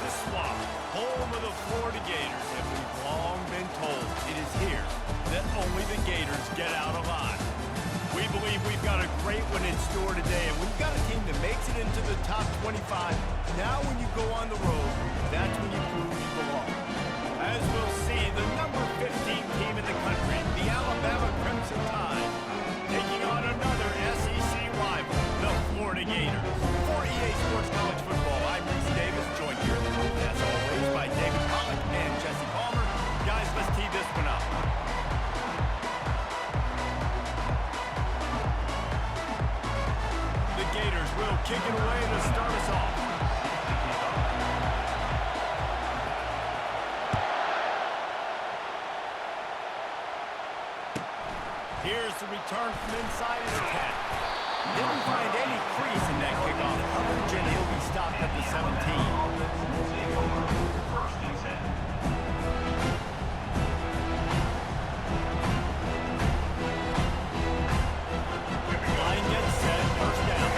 the Swamp, home of the Florida Gators, and we've long been told it is here that only the Gators get out alive. We believe we've got a great one in store today, and we've got a team that makes it into the top 25. Now when you go on the road, that's when you prove you belong. As we'll see, the number 15 team in the country, the Alabama Crimson Tide, taking on another SEC rival, the Florida Gators. For EA Sports College Football, I'm Reese Davis, joined here in the booth, as always, by David Pollack and Jesse Palmer. Guys, let's tee this one up. The Gators will kick it away to start us off. Here's the return from inside his 10. Didn't find any crease in that kickoff coverage, and he'll be stopped at the 17. Line gets set, first down.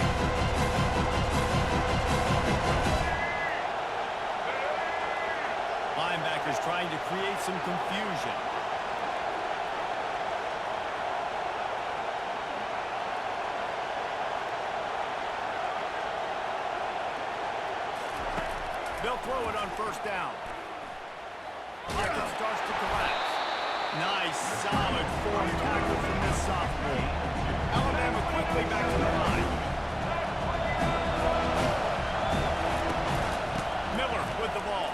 Linebackers trying to create some confusion. They'll throw it on first down. Second starts to collapse. Nice, solid form tackle from this sophomore. Alabama quickly back to the line. Miller with the ball.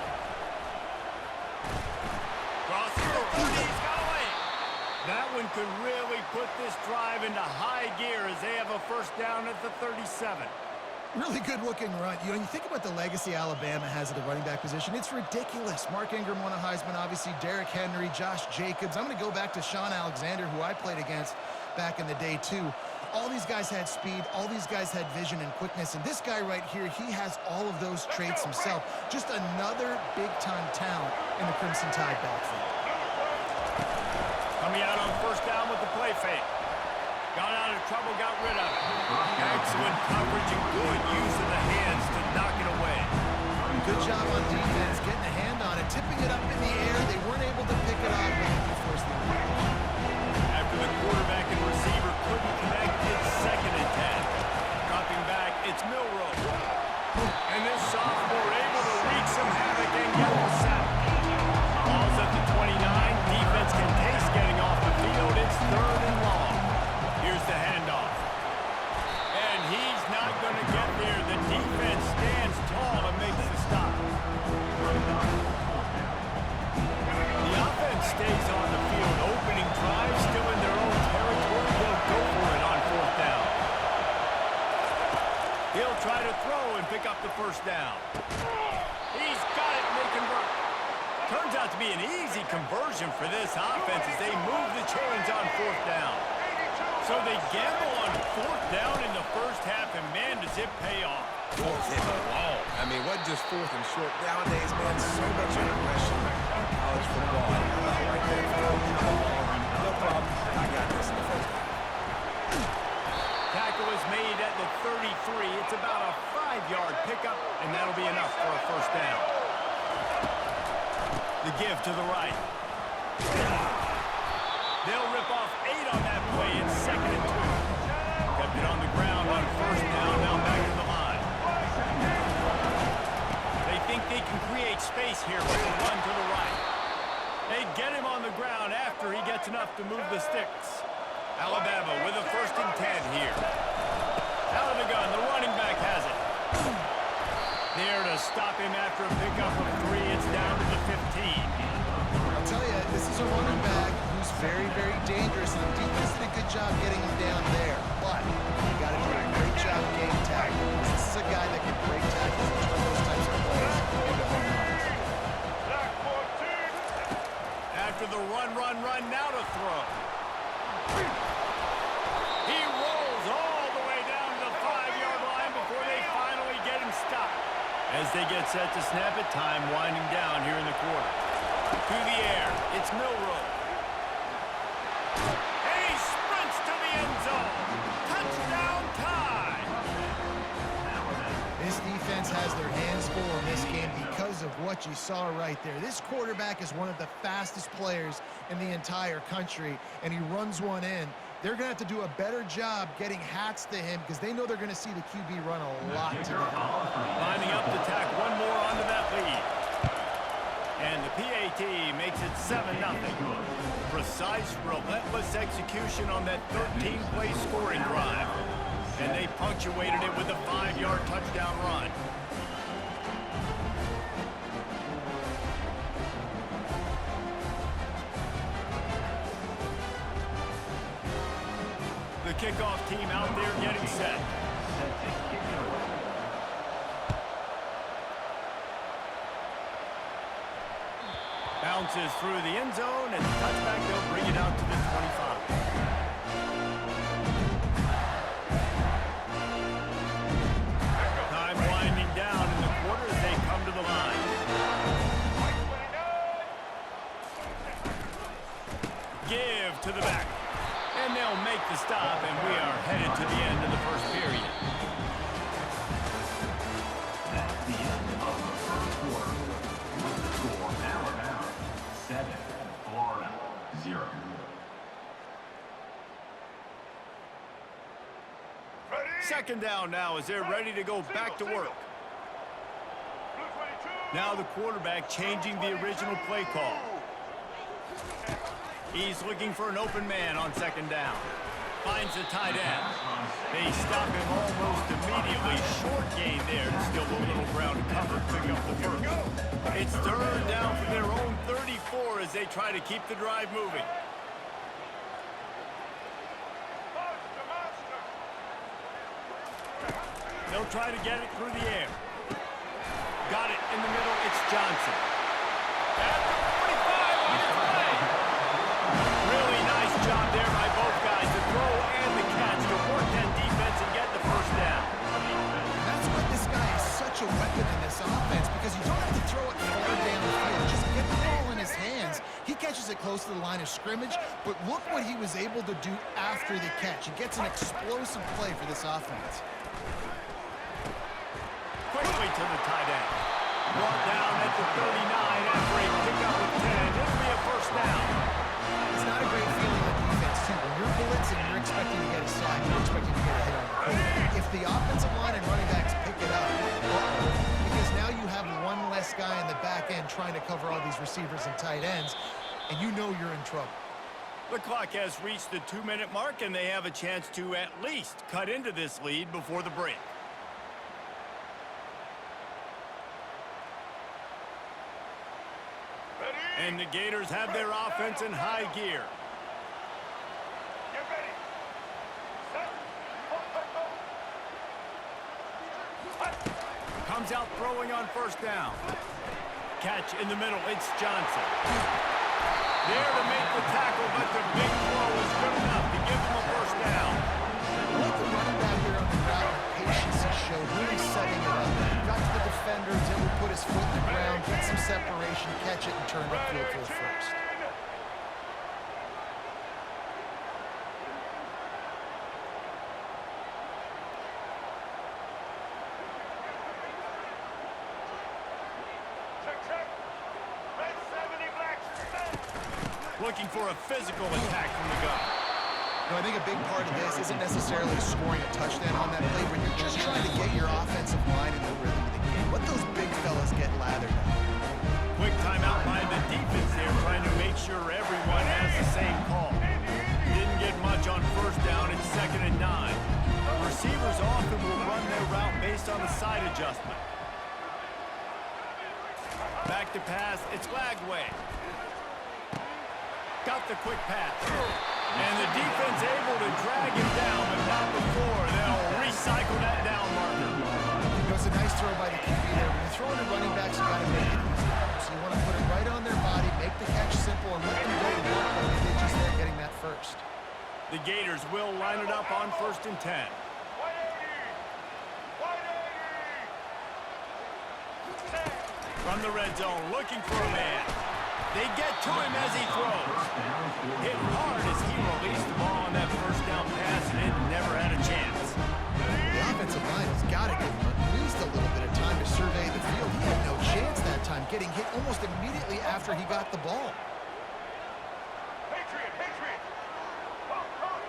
Crosses the 30, he's got away. That one could really put this drive into high gear as they have a first down at the 37. Really good-looking run. You know, you think about the legacy Alabama has at the running back position, it's ridiculous. Mark Ingram won a Heisman, obviously, Derrick Henry, Josh Jacobs. I'm going to go back to Sean Alexander, who I played against back in the day, too. All these guys had speed. All these guys had vision and quickness. And this guy right here, he has all of those traits himself. Just another big-time talent in the Crimson Tide backfield. Coming out on first down with the play fake. Got out of trouble, got rid of it. Excellent coverage and good use of the hands to knock it away. Good job on defense, getting a hand on it, tipping it up in the air. They weren't able to pick it up, but they forced the incompletion. After the quarterback and receiver couldn't connect, it's second and 10. Dropping back, it's Milroe. And this sophomore able to wreak some havoc and get the sack. Ball's at the 29. Defense can taste getting off the field. It's third and long. Here's the handoff. And he's not going to get there. The defense stands tall and makes the stop. The offense stays on the field. Opening drive, still in their own territory. They'll go for it on fourth down. He'll try to throw and pick up the first down. He's got it and they convert. Turns out to be an easy conversion for this offense as they move the chains on fourth down. So they gamble on fourth down in the first half, and man, does it pay off. Fourth and long. I mean, what just fourth and short? Nowadays, man, so much aggression in college football. Right there, no problem. I got this in the first half. Tackle is made at the 33. It's about a 5-yard pickup, and that'll be enough for a first down. The give to the right. They'll rip off 8 on that play. It's second and 2. Kept it on the ground on first down. Now back to the line. They think they can create space here with a run to the right. They get him on the ground after he gets enough to move the sticks. Alabama with a first and 10 here. Out of the gun, the running back has it. There to stop him after a pickup of 3. It's down to the 15. I'll tell you, this is a running back who's very, very dangerous, and the defense did a good job getting him down there. But you got to do a great job getting tackles. This is a guy that can break tackles and turn those types of plays into home runs. After the run, now to throw. He rolls all the way down to the 5-yard line before they finally get him stopped. As they get set to snap it, time winding down here in the quarter. To the air, it's Milroe. And he sprints to the end zone. Touchdown, Tide! This defense defense has their hands full in this game because of what you saw right there. This quarterback is one of the fastest players in the entire country, and he runs one in. They're going to have to do a better job getting hats to him because they know they're going to see the QB run a lot today. Lining up to tack one more onto that lead. And the PAT makes it 7-0. Precise, relentless execution on that 13-play scoring drive. And they punctuated it with a 5-yard touchdown run. The kickoff team out there getting set. Bounces through the end zone, and the touchback, they'll bring it out to the 25. Time winding down in the quarter as they come to the line. Give to the back. And they'll make the stop, and we are headed to the end of the first period. That's the end of the first quarter. With the score, Alabama 7, Florida 0. Second down now as they're ready to go back to work. Now the quarterback changing the original play call. He's looking for an open man on second down. Finds the tight end. They stop him almost immediately. Short gain there. Still a little ground cover. Pick up the first. It's third down from their own 34 as they try to keep the drive moving. They'll try to get it through the air. Got it in the middle. It's Johnson. At the 45 on the play. Really nice job there by both guys, the throw and the catch, to work that defense and get the first down. That's why this guy is such a weapon in this offense, because you don't have to throw it far downfield. Just get the ball in his hands. He catches it close to the line of scrimmage, but look what he was able to do after the catch. He gets an explosive play for this offense. Quickly to the tight end. Brought down at the 39 after a pickup of 10. It'll be a first down. It's not a great feeling on defense, too. When you're blitzing, you're expecting to get a sack. You're expecting to get a hit on the quarterback. If the offensive line and running backs pick it up, because now you have one less guy in the back end trying to cover all these receivers and tight ends, and you know you're in trouble. The clock has reached the 2-minute mark, and they have a chance to at least cut into this lead before the break. And the Gators have their offense in high gear. Get ready. Set. Comes out throwing on first down. Catch in the middle. It's Johnson. There to make the tackle, but the big throw is good enough to give them a first down. I like the running back there on the route. Patience he showed, really setting it up. Got to the defender, was able to put his foot in the ground, get some separation, catch it, and turn upfield for the first. Check. Red 70 black. Looking for a physical attack from the gun. No, I think a big part of this isn't necessarily scoring a touchdown on that play, but you're just trying to get your offensive line in the rhythm of the game. Let those big fellas get lathered up. Quick timeout by the defense there, trying to make sure everyone has the same call. Didn't get much on first down. It's 2nd and 9. Receivers often will run their route based on a side adjustment. Back to pass. It's Lagway. Got the quick pass. And the defense able to drag him down, but not before. They'll recycle that down marker. It was a nice throw by the QB there. When you're throwing to running backs, you got to make it easy. So you want to put it right on their body, make the catch simple, and let them go to work like they did just there getting that first. The Gators will line it up on 1st and 10. 180. From the red zone, looking for a man. They get to him as he throws. Hit hard as he released the ball on that first down pass, and it never had a chance. The offensive line has got to give them at least a little bit of time to after he got the ball. Patriot, Patriot. Come, come.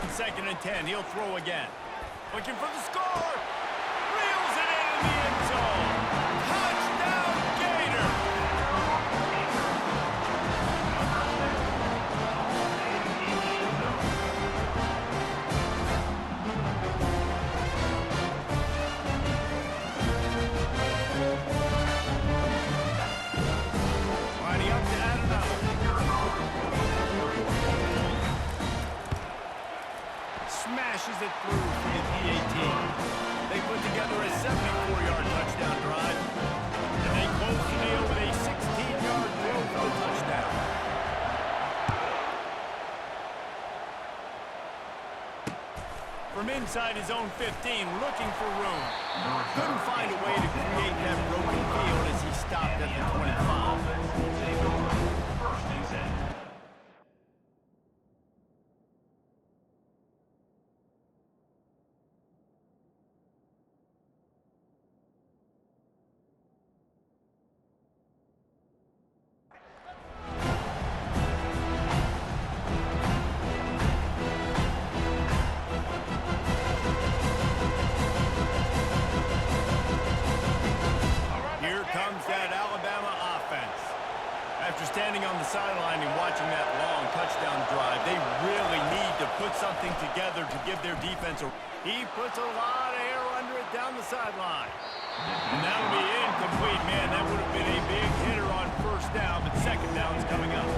2nd and 10. He'll throw again. Looking for the score. Reels it in the end zone. Touchdown, Gator. Lining up to add another. Smashes it through for the PAT. They put together a 74-yard touchdown drive, and they close the deal with a 16-yard throw for the touchdown. From inside his own 15, looking for room. Couldn't find a way to create that broken field as he stopped at the 25. Take over. First and 10. Here comes that Alabama offense. After standing on the sideline and watching that long touchdown drive, they really need to put something together to give their defense a... He puts a lot of air under it down the sideline. And that'll be incomplete, man. That would have been a big hitter on 1st down, but 2nd down's coming up.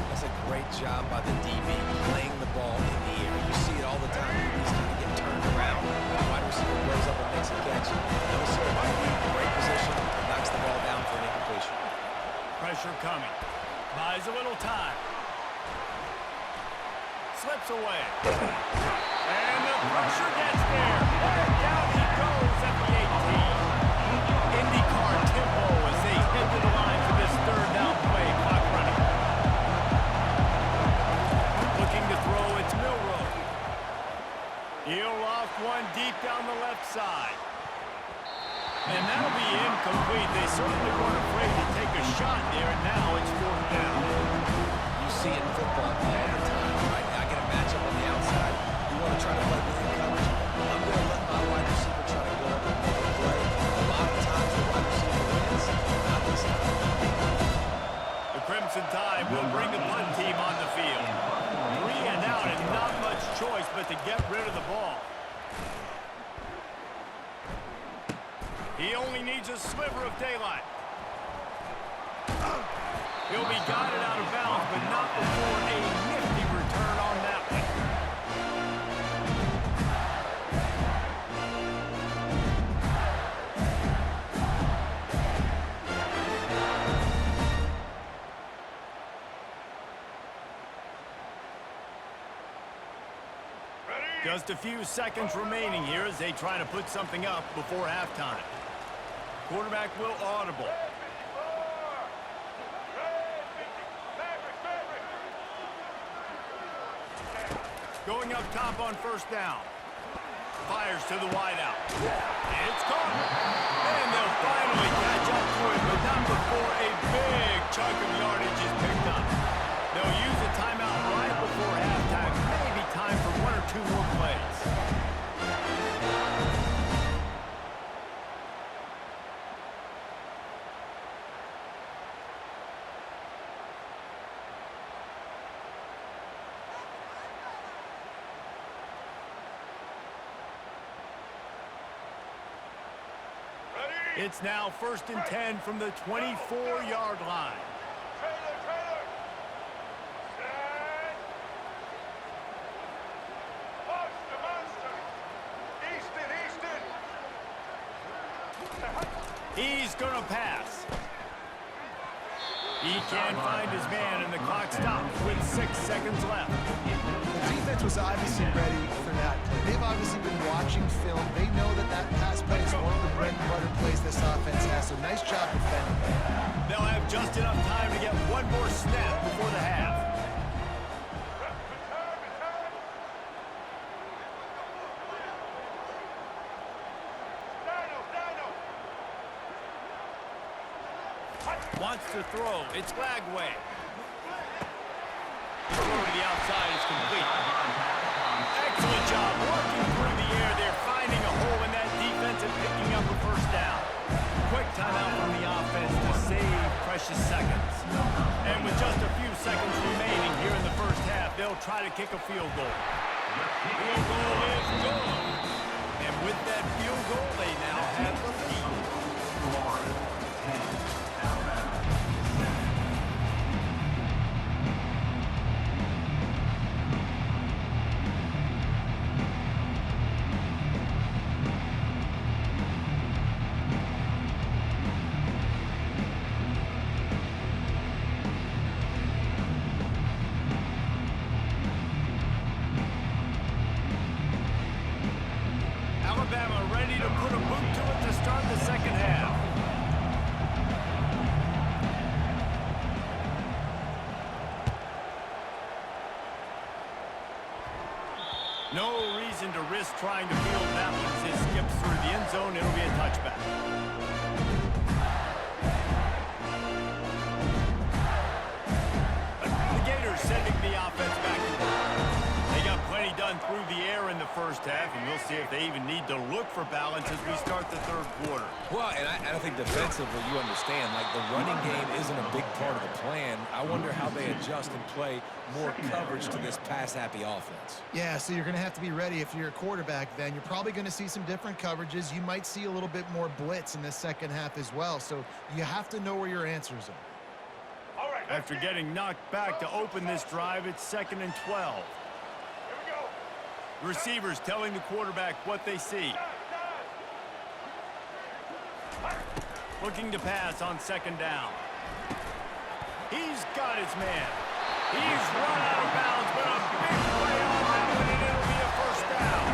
That's a great job by the DB playing the ball in the air. You see it all the time. He's going to get turned around. The wide receiver goes up and makes a catch. No, sir. Great position. Knocks the ball down for an incompletion. Pressure coming. Buys a little time. Slips away. And the pressure gets there. And down he goes at the 18. IndyCar tempo as they head to the line for this 3rd down play. Clock running. Looking to throw, it's Milroe. He'll off one deep down the left side. And that'll be incomplete. They certainly weren't afraid to take a shot there, and now it's 4th down. You see it in football all the time, right? I get a matchup on the outside. You want to try to play within coverage. I'm going to let my wide receiver try to go up and make a play. A lot of times the wide receiver wins, not this time. The Crimson Tide will bring the punt team on the field. 3 and out and not much choice but to get rid of the ball. He only needs a sliver of daylight. He'll be guided out of bounds, but not before a nifty return on that one. Just a few seconds remaining here as they try to put something up before halftime. Quarterback will audible. Going up top on 1st down. Fires to the wideout. It's caught. And they'll finally catch up to it, but not before a big chunk of yardage is picked up. They'll use a timeout right before halftime. Maybe time for 1 or 2 more plays. It's now 1st and 10 from the 24-yard line. Trailer, trailer. Set. Monster, monster. Easton, Easton. He's going to pass. He can't find his man, and the clock stops with 6 seconds left. The defense was obviously ready for that play. They've obviously been watching film. They know that that pass play is one of the bread and butter plays this offense has, so nice job defending. They'll have just enough time to get one more snap before the half. Return, return. wants to throw. It's Lagway. The throw to the outside is complete. Excellent job working through the air. They're finding a hole in that defense and picking up a first down. Quick timeout from the offense to save precious seconds. And with just a few seconds remaining here in the first half, they'll try to kick a field goal. Field goal is good. And with that field goal, they now have the lead. Florida 10, Alabama 7. Alabama ready to put a boot to it to start the second half. No reason to risk trying to field that one as it skips through the end zone. It'll be a touchback. The Gators sending the offense back to work. They got plenty done through the air in the first half, and we'll see if they even need to look for balance as we start the third quarter. Well, and I think defensively, you understand, like the running game isn't a big part of the plan. I wonder how they adjust and play more coverage to this pass-happy offense. Yeah, so you're going to have to be ready if you're a quarterback then. You're probably going to see some different coverages. You might see a little bit more blitz in the second half as well, so you have to know where your answers are. All right. After getting knocked back to open this drive, it's 2nd and 12. Here we go. Receivers telling the quarterback what they see. Looking to pass on 2nd down. He's got his man. He's run out of bounds, but a big play on that one, and it'll be a first down.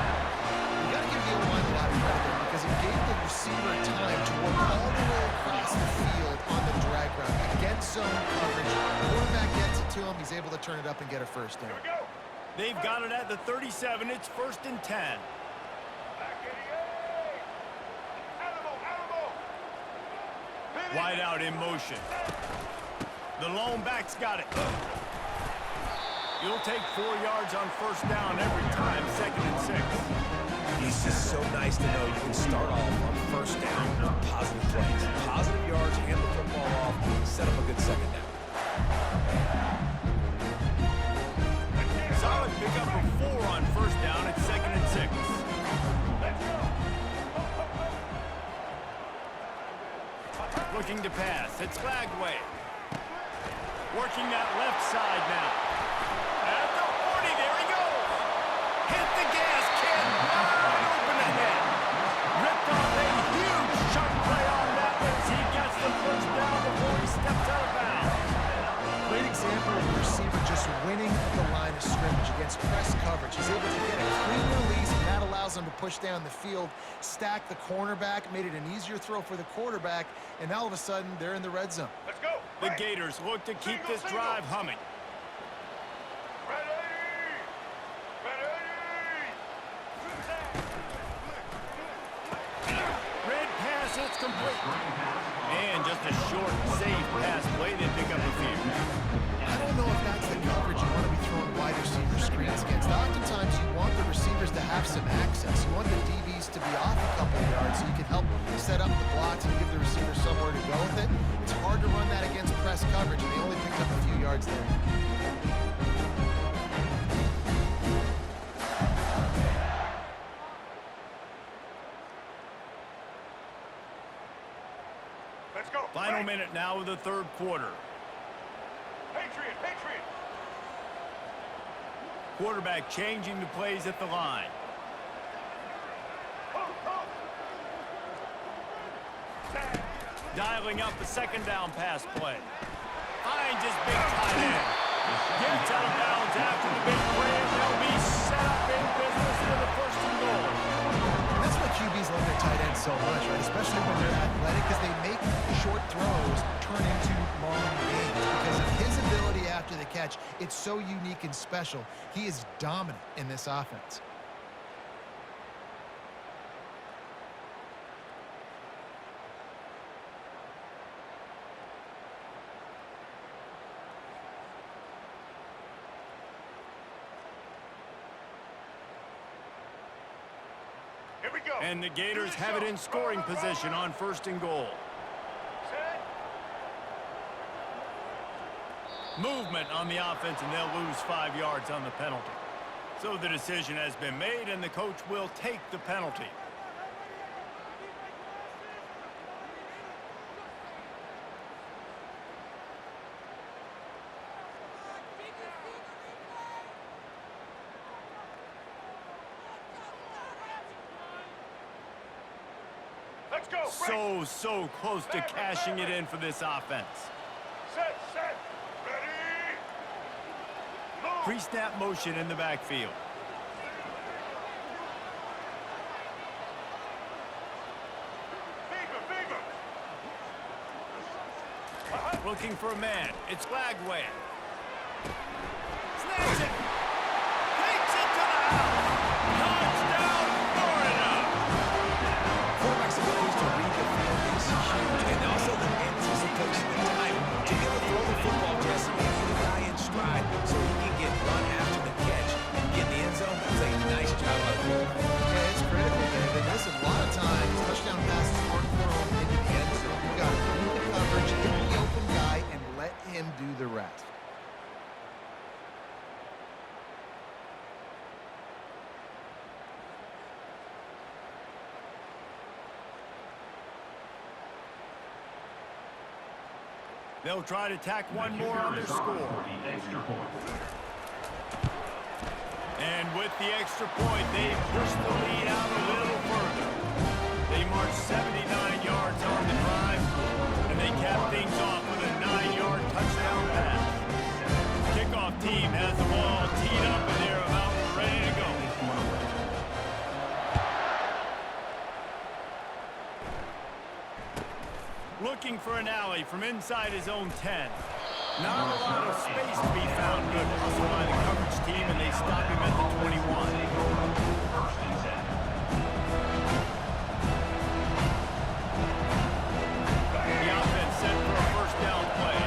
You got to give the O-line a lot of credit there because it gave the receiver time to work all the way across the field on the drag route against zone coverage. Quarterback gets it to him. He's able to turn it up and get a first down. Here we go. They've got it at the 37. It's 1st and 10. Back 88. Animal. Wide out in motion. The lone back's got it. You'll take 4 yards on first down every time, 2nd and 6. It's just so nice to know you can start off on first down with positive plays. Positive yards, hand the football off, set up a good second down. Solid pickup of 4 on first down at 2nd and 6. Let's go. Looking to pass. It's Lagway. Working that left side now. At the 40, there he goes. Hit the gas, kid. Wide open ahead. Ripped off a huge chunk play on that one as he gets the first down before he steps out of bounds. Great example of a receiver just winning at the line of scrimmage against press coverage. He's able to get a clean release, and that allows him to push down the field, stack the cornerback, made it an easier throw for the quarterback, and now all of a sudden, they're in the red zone. Let's go. The Gators look to keep this drive humming. Ready. Red pass, it's complete. And just a short, safe pass play, they pick up a few. I don't know if that's the coverage you want to be throwing wide receiver screens against. Oftentimes, you want the receivers to have some access. You want the DBs to be off a couple of yards so you can help set up the blocks and give the receiver somewhere to go with it. It's hard to run that against press coverage, and they only picked up a few yards there. Let's go. Final minute now of the third quarter. Patriot. Quarterback changing the plays at the line. Dialing up the 2nd down pass play. Finds his big tight end. Gets out of bounds after the big play, and they'll be set up in business for the 1st and goal. That's why QBs love their tight ends so much, right? Especially when they're athletic, because they make short throws turn into long gains. Because of his ability after the catch, it's so unique and special. He is dominant in this offense. Here we go. And the Gators have it in scoring position on 1st and goal. Set. Movement on the offense, and they'll lose 5 yards on the penalty. So the decision has been made, and the coach will take the penalty. Let's go. So close to cashing it in for this offense. Set. Ready. Move. Pre-snap motion in the backfield. Fever. Looking for a man. It's Lagway. Snags it. Takes it to the house. Touchdown, Florida. Quarterback's ability to read the field is huge, and also the anticipation and time to be able to throw the football just and get the guy in stride so he can get run after the catch and get in the end zone. That's a nice job by the quarterback. Yeah, it's critical, David. Listen, a lot of times, touchdown passes aren't thrown into the end zone. You got to read the coverage, hit the open guy, and let him do the rest. They'll try to tack one more on their score. For the extra point. And with the extra point, they push the lead out a little further. They march 79 yards on the drive, and they cap things off with a 9-yard touchdown pass. Kickoff team has the ball teed up, and they're about ready to go. Looking for an alley from inside his own 10. Not a lot of space to be found. Good hustle by the coverage team, and they stop him at the 21. First and 10. The offense set for a first down play.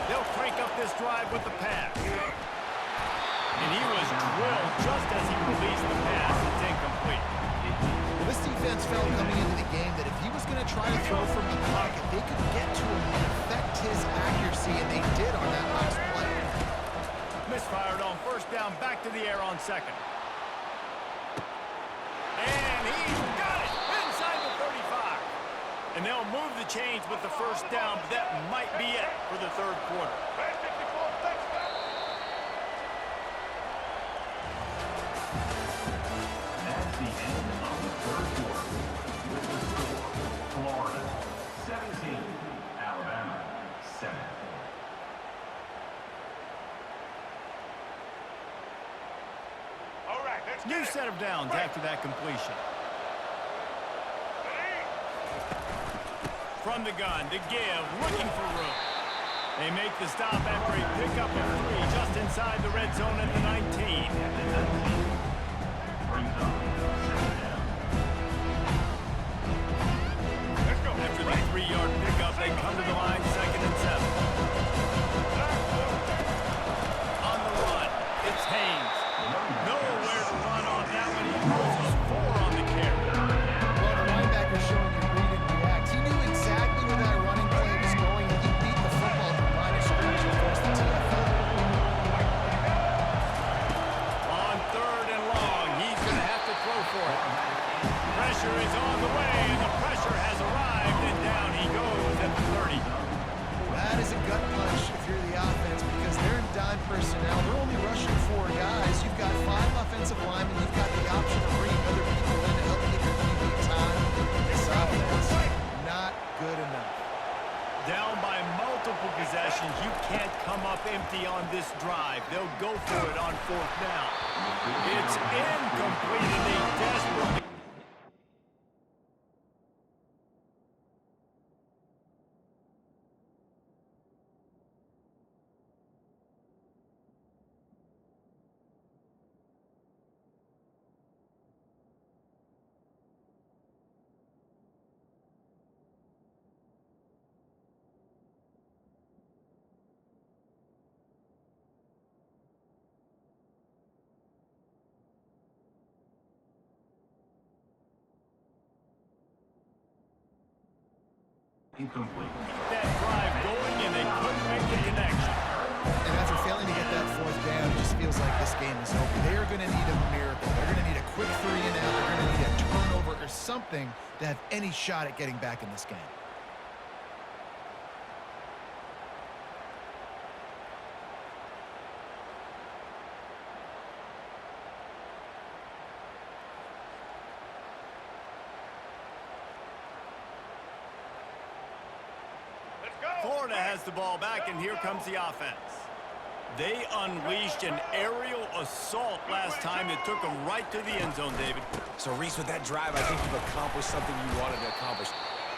They'll crank up this drive with the pass. And he was drilled just as he released the pass. It's incomplete. Well, this defense felt coming into the game that if he was going to try to throw from the pocket, they could get to him and affect his accuracy, and they did on that last play. Misfired on first down, back to the air on second. And he's got it inside the 35. And they'll move the chains with the first down, but that might be it for the third quarter. Pass 54, touchdown. That's the end of the third quarter. With the score, Florida 17, Alabama 7. All right, let's New get it. set of downs after that completion. Ready. From the gun to give, looking for room. They make the stop after a pickup of 3 just inside the red zone at the 19. At the 19. Brings up 7 down. Let's go. After the 3-yard pickup, they come to the line, 2nd and 7. On the run, it's Haynes. Nowhere to run on that one. He loses 4 on the carry. Well, the linebacker showing you read and react. He knew exactly where that running play was going, and he beat the football to the line of scrimmage and forced the TFL. On 3rd and long, he's going to have to throw for it. Pressure is on the way, and the pressure has arrived, and down he goes at the 30. That is a gut punch if you're the offense, because they're in dime personnel. They're only rushing 4 guys. You've got 5 offensive linemen. You've got the option of bringing other people in to help get your QB time. This offense, not good enough. Down by multiple possessions, you can't come up empty on this drive. They'll go for it on 4th down. It's incomplete, and they desperately... Incomplete. That drive going, and they couldn't make the connection. And after failing to get that fourth down, it just feels like this game is over. They are going to need a miracle. They're going to need a quick 3-and-out. They're going to need a turnover or something to have any shot at getting back in this game. Let's go. Florida has the ball back, and here comes the offense. They unleashed an aerial assault last time that took them right to the end zone, David. So, Reese, with that drive, I think you've accomplished something you wanted to accomplish.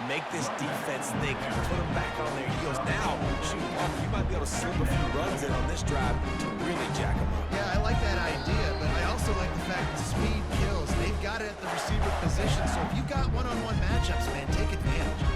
Make this defense think. You put them back on their heels. Now, shoot, Parker, you might be able to slip a few runs in on this drive to really jack them up. Yeah, I like that idea, but I also like the fact that speed kills. They've got it at the receiver position, so if you've got one-on-one matchups, man, take advantage.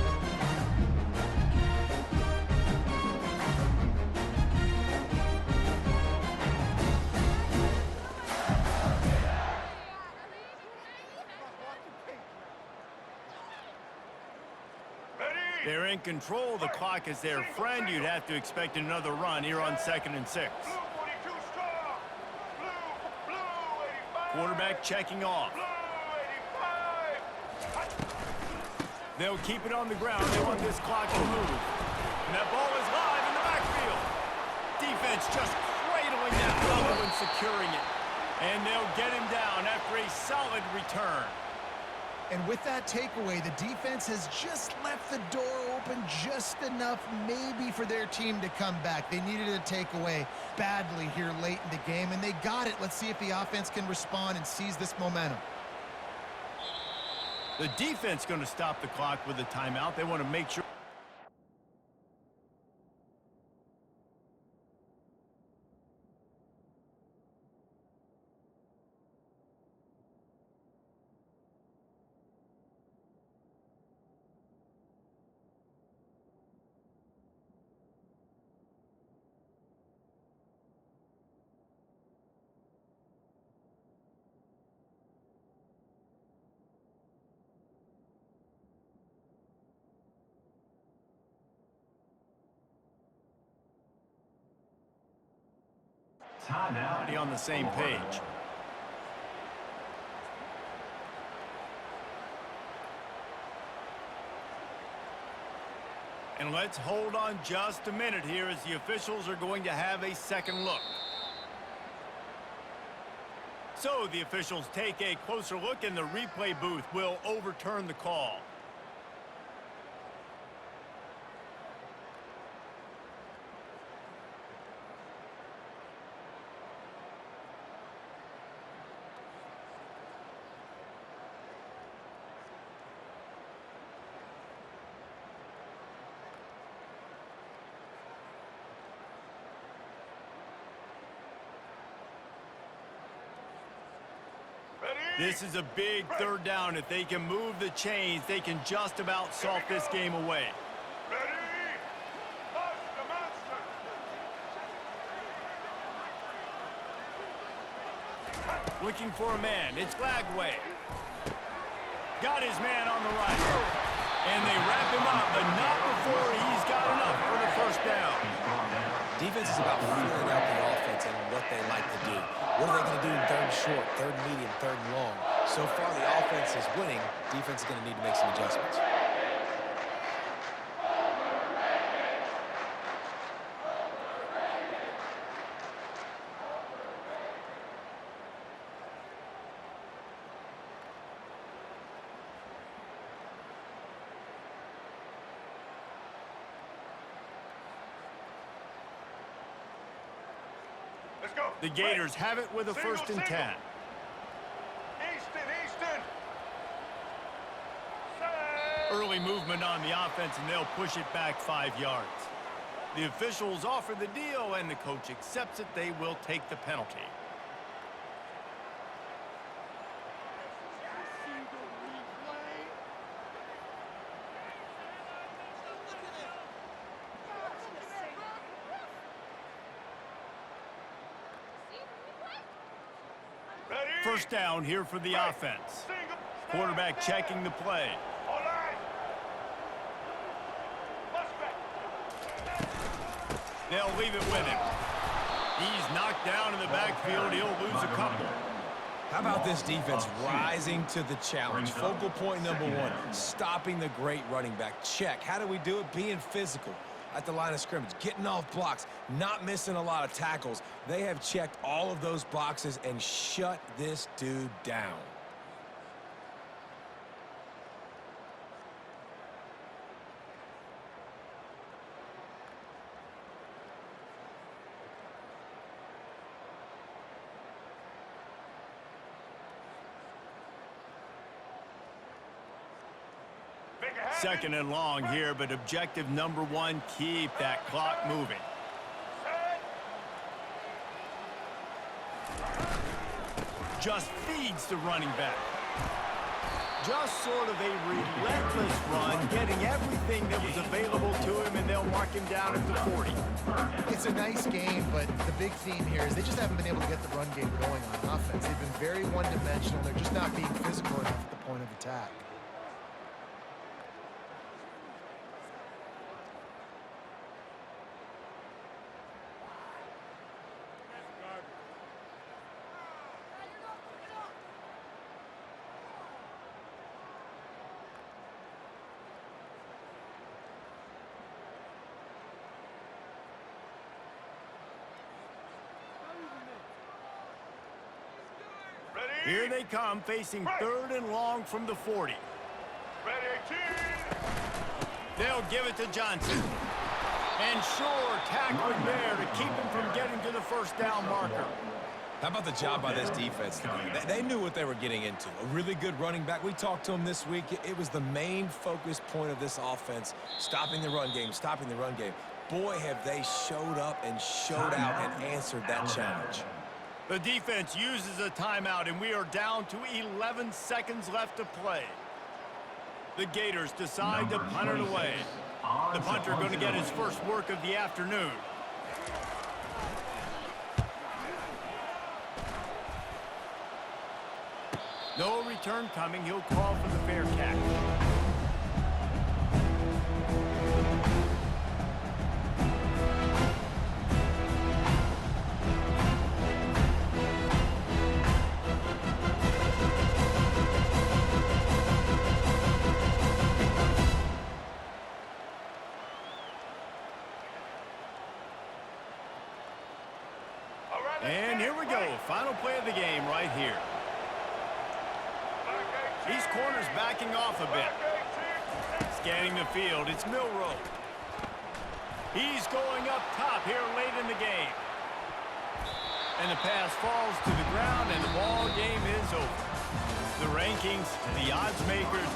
They're in control. The clock is their friend. You'd have to expect another run here on 2nd and 6. Blue 42 strong. Blue 85. Quarterback checking off. Blue 85. They'll keep it on the ground. They want this clock to move. And that ball is live in the backfield. Defense just cradling that ball and securing it. And they'll get him down after a solid return. And with that takeaway, the defense has just left the door open just enough maybe for their team to come back. They needed a takeaway badly here late in the game, and they got it. Let's see if the offense can respond and seize this momentum. The defense going to stop the clock with a timeout. They want to make sure. Timeout. On the same page. And let's hold on just a minute here as the officials are going to have a second look. So the officials take a closer look, and the replay booth will overturn the call. This is a big third down. If they can move the chains, they can just about solve this game away. Ready? Monster, monster. Looking for a man. It's Lagway. Got his man on the right. And they wrap him up, but not before he's got enough for the first down. Defense is about feeling out the offense and what they like to do. What are they going to do in third and short, third and medium, third and long? So far, the offense is winning. Defense is going to need to make some adjustments. Let's go. The Gators have it with a first and 10. Easton. Set. Early movement on the offense, and they'll push it back 5 yards. The officials offer the deal, and the coach accepts it. They will take the penalty. Ready? First down here for the offense. Single. Quarterback checking the play. All right. They'll leave it with him. He's knocked down in the backfield. He'll lose a couple. How about this defense rising to the challenge? Focal point number one, stopping the great running back. Check. How do we do it? Being physical at the line of scrimmage, getting off blocks, not missing a lot of tackles. They have checked all of those boxes and shut this dude down. Second and long here, but objective number one, keep that clock moving. Just feeds the running back. Just sort of a relentless run, getting everything that was available to him, and they'll mark him down at the 40. It's a nice game, but the big theme here is they just haven't been able to get the run game going on offense. They've been very one-dimensional. They're just not being physical enough at the point of attack. Here they come, facing third and long from the 40. Ready, 18. They'll give it to Johnson. And sure, tackling there to keep him from getting to the first down marker. How about the job by this defense tonight? They knew what they were getting into. A really good running back. We talked to him this week. It was the main focus point of this offense, stopping the run game, stopping the run game. Boy, have they showed up and showed out and answered that challenge. The defense uses a timeout, and we are down to 11 seconds left to play. The Gators decide to punt it away. The punter going to get his first work of the afternoon. No return coming. He'll call for the fair catch. And here we go. Final play of the game right here. These corners backing off a bit. Scanning the field, it's Milroe. He's going up top here late in the game. And the pass falls to the ground, and the ball game is over. The rankings, the odds makers,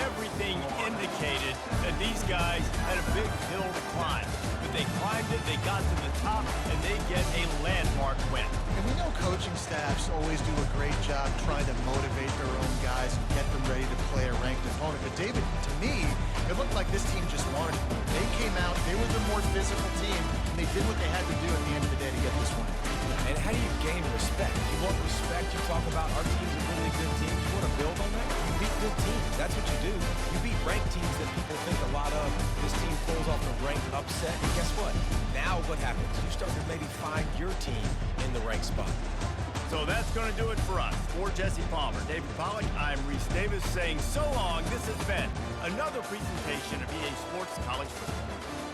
everything indicated that these guys had a big hill to climb. But they climbed it, they got to the top, and they get a landmark win. And we know coaching staffs always do a great job trying to motivate their own guys and get them ready to play a ranked opponent. But David, to me, it looked like this team just wanted it. They came out, they were the more physical team, and they did what they had to do at the end of the day to get this win. And how do you gain respect? You want respect, you talk about our team's a really good team. You want to build on that? You beat good teams. That's what you do. You beat ranked teams that people think a lot of. This team pulls off the ranked upset. And guess what? Now what happens? You start to maybe find your team in the ranked spot. So that's going to do it for us. For Jesse Palmer, David Pollack, I'm Reese Davis saying so long. This has been another presentation of EA Sports College Football.